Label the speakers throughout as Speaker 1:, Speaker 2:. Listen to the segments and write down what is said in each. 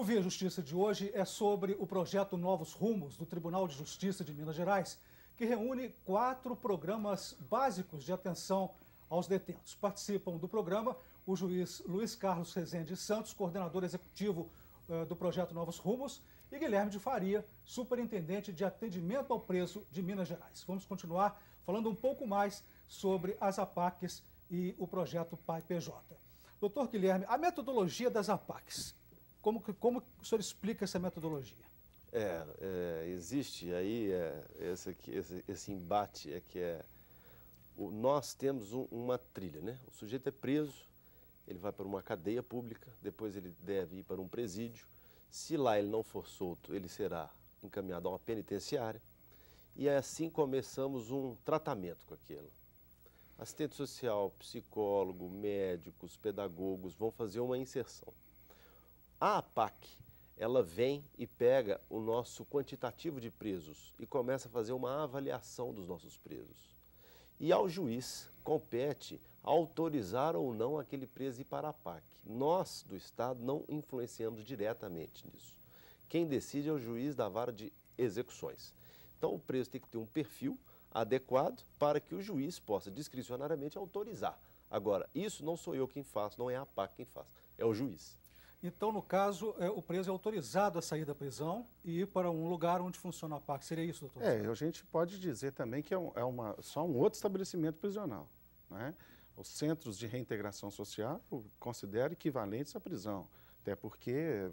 Speaker 1: O Via Justiça de hoje é sobre o projeto Novos Rumos do Tribunal de Justiça de Minas Gerais, que reúne 4 programas básicos de atenção aos detentos. Participam do programa o juiz Luiz Carlos Rezende Santos, coordenador executivo do projeto Novos Rumos, e Guilherme de Faria, superintendente de atendimento ao preso de Minas Gerais. Vamos continuar falando um pouco mais sobre as APACs e o projeto Pai PJ. Doutor Guilherme, a metodologia das APACs, como o senhor explica essa metodologia?
Speaker 2: Existe aí esse embate, nós temos uma trilha, né? O sujeito é preso, ele vai para uma cadeia pública, depois ele deve ir para um presídio. Se lá ele não for solto, ele será encaminhado a uma penitenciária. E assim começamos um tratamento com aquilo. Assistente social, psicólogo, médicos, pedagogos vão fazer uma inserção. A APAC, ela vem e pega o nosso quantitativo de presos e começa a fazer uma avaliação dos nossos presos. E ao juiz compete autorizar ou não aquele preso ir para a APAC. Nós, do Estado, não influenciamos diretamente nisso. Quem decide é o juiz da vara de execuções. Então, o preso tem que ter um perfil adequado para que o juiz possa discricionariamente autorizar. Agora, isso não sou eu quem faço, não é a APAC quem faz, é o juiz.
Speaker 1: Então, no caso, o preso é autorizado a sair da prisão e ir para um lugar onde funciona a APAC. Seria isso, doutor?
Speaker 3: A gente pode dizer também que só um outro estabelecimento prisional, né? Os centros de reintegração social consideram equivalentes à prisão, até porque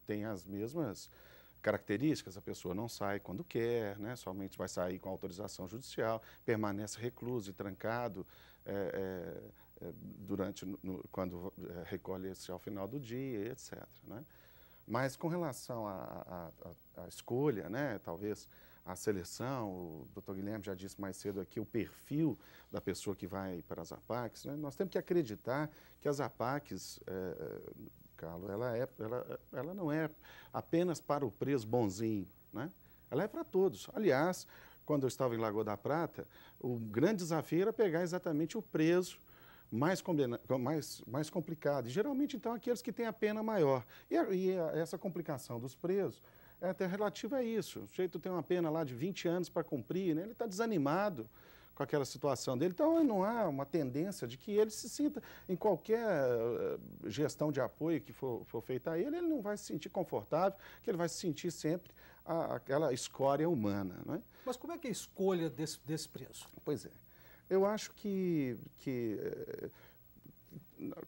Speaker 3: tem as mesmas características. A pessoa não sai quando quer, né? Somente vai sair com autorização judicial, permanece recluso e trancado quando recolhe-se ao final do dia, etc., né? Mas com relação à escolha, né? Talvez a seleção, o doutor Guilherme já disse mais cedo aqui, o perfil da pessoa que vai para as APACs, né? Nós temos que acreditar que as APACs, Carlos, ela não é apenas para o preso bonzinho, né? Ela é para todos. Aliás, quando eu estava em Lagoa da Prata, o grande desafio era pegar exatamente o preso mais complicado. E, geralmente, então, aqueles que têm a pena maior. Essa complicação dos presos é até relativa a isso. O sujeito tem uma pena lá de 20 anos para cumprir, né? Ele está desanimado com aquela situação dele. Então, não há uma tendência de que ele se sinta, em qualquer gestão de apoio que for feita a ele não vai se sentir confortável, que ele vai se sentir sempre aquela escória humana, né?
Speaker 1: Mas como é que é a escolha desse preso?
Speaker 3: Pois é. Eu acho que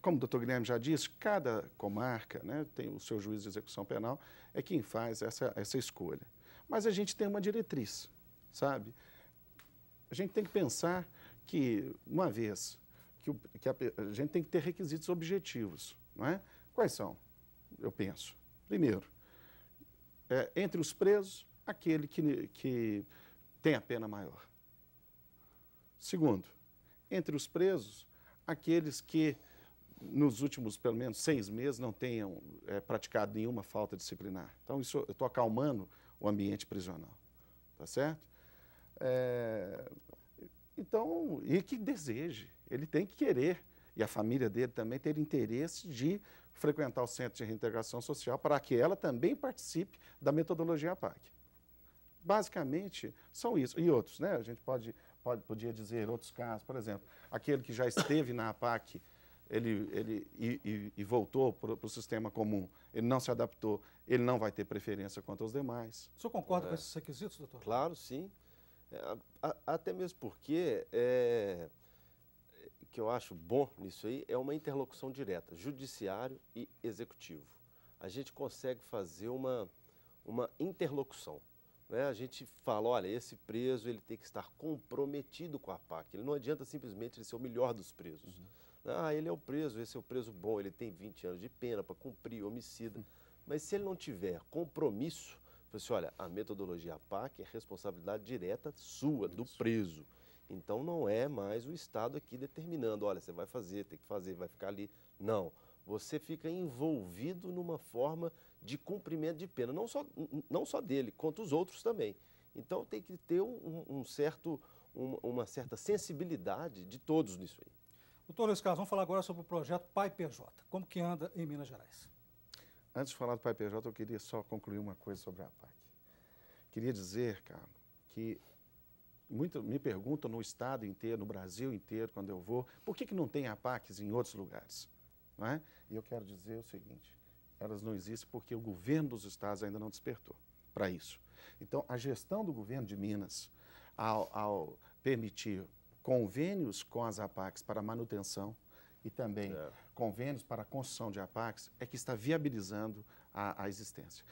Speaker 3: como o doutor Guilherme já disse, cada comarca, né, tem o seu juiz de execução penal, é quem faz essa escolha. Mas a gente tem uma diretriz, sabe? A gente tem que pensar que, uma vez, que a gente tem que ter requisitos objetivos, não é? Quais são? Eu penso. Primeiro, entre os presos, aquele que tem a pena maior. Segundo, entre os presos, aqueles que nos últimos, pelo menos, 6 meses, não tenham praticado nenhuma falta disciplinar. Então, isso eu estou acalmando o ambiente prisional, tá certo? Então, e que deseje, ele tem que querer, e a família dele também ter interesse de frequentar o centro de reintegração social para que ela também participe da metodologia APAC. Basicamente, são isso. E outros, né? A gente podia dizer outros casos, por exemplo, aquele que já esteve na APAC, ele voltou para o sistema comum, ele não se adaptou, ele não vai ter preferência quanto aos demais.
Speaker 1: O senhor concorda com esses requisitos, doutor?
Speaker 2: Claro, sim. Até mesmo porque, que eu acho bom nisso aí, é uma interlocução direta, judiciário e executivo. A gente consegue fazer uma interlocução, né? A gente fala, olha, esse preso ele tem que estar comprometido com a APAC. Ele não adianta simplesmente ele ser o melhor dos presos. Ele é o preso, esse é o preso bom, ele tem 20 anos de pena para cumprir, homicida. Mas se ele não tiver compromisso, assim, olha, a metodologia APAC é responsabilidade direta sua, do preso. Então não é mais o Estado aqui determinando, olha, você vai fazer, tem que fazer, vai ficar ali. Não, você fica envolvido numa forma de cumprimento de pena, não só dele, quanto os outros também. Então tem que ter uma certa sensibilidade de todos nisso aí.
Speaker 1: Doutor Luiz Carlos, vamos falar agora sobre o projeto Pai PJ. Como que anda em Minas Gerais?
Speaker 3: Antes de falar do Pai PJ, eu queria só concluir uma coisa sobre a APAC. Queria dizer, cara, que muito me perguntam no estado inteiro, no Brasil inteiro, quando eu vou, por que não tem APACs em outros lugares? Não é? E eu quero dizer o seguinte, elas não existem porque o governo dos estados ainda não despertou para isso. Então, a gestão do governo de Minas, ao permitir convênios com as APACs para manutenção e também convênios para a construção de APACs, é que está viabilizando a existência.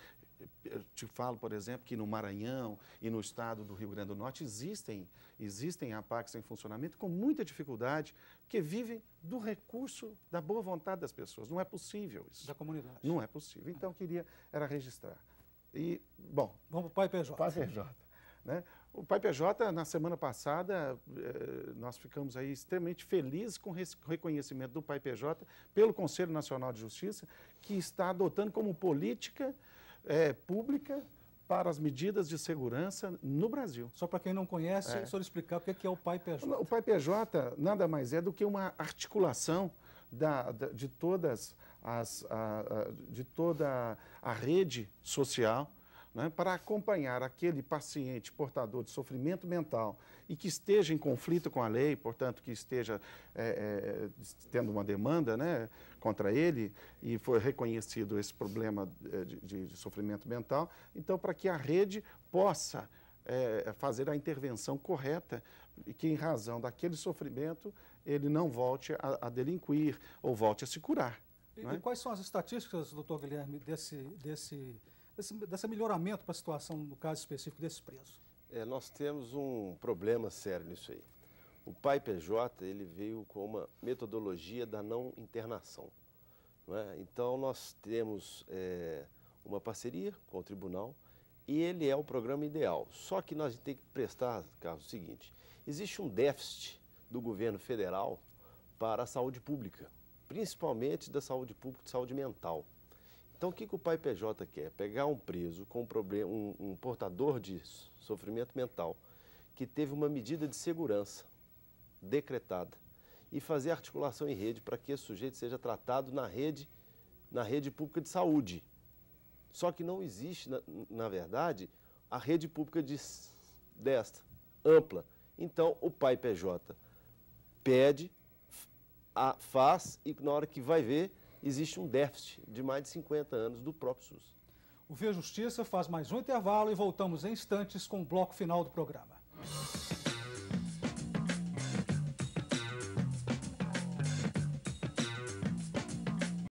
Speaker 3: Eu te falo, por exemplo, que no Maranhão e no estado do Rio Grande do Norte existem APACs em funcionamento com muita dificuldade, que vivem do recurso, da boa vontade das pessoas. Não é possível isso.
Speaker 1: Da comunidade.
Speaker 3: Não é possível. Então, era registrar. E, bom...
Speaker 1: Vamos para o Pai PJ.
Speaker 3: Pai PJ. Né? O Pai PJ, na semana passada, nós ficamos aí extremamente felizes com o reconhecimento do Pai PJ pelo Conselho Nacional de Justiça, que está adotando como política pública para as medidas de segurança no Brasil.
Speaker 1: Só para quem não conhece, o senhor explicar o que é o Pai PJ.
Speaker 3: O Pai PJ nada mais é do que uma articulação de toda a rede social, né, para acompanhar aquele paciente portador de sofrimento mental e que esteja em conflito com a lei, portanto, que esteja tendo uma demanda, né, contra ele e foi reconhecido esse problema de sofrimento mental, então, para que a rede possa fazer a intervenção correta e que, em razão daquele sofrimento, ele não volte a delinquir ou volte a se curar.
Speaker 1: E quais são as estatísticas, doutor Guilherme, desse melhoramento para a situação, no caso específico, desse preso?
Speaker 2: Nós temos um problema sério nisso aí. O Pai PJ, ele veio com uma metodologia da não internação. Não é? Então, nós temos uma parceria com o tribunal e ele é o programa ideal. Só que nós temos que prestar, Carlos, o seguinte, existe um déficit do governo federal para a saúde pública, principalmente da saúde pública e saúde mental. Então, o que o Pai PJ quer? Pegar um preso com um portador de sofrimento mental que teve uma medida de segurança decretada e fazer articulação em rede para que esse sujeito seja tratado na rede pública de saúde. Só que não existe, na verdade, a rede pública desta, ampla. Então, o Pai PJ pede, faz e na hora que vai ver, existe um déficit de mais de 50 anos do próprio SUS.
Speaker 1: O Via Justiça faz mais um intervalo e voltamos em instantes com o bloco final do programa.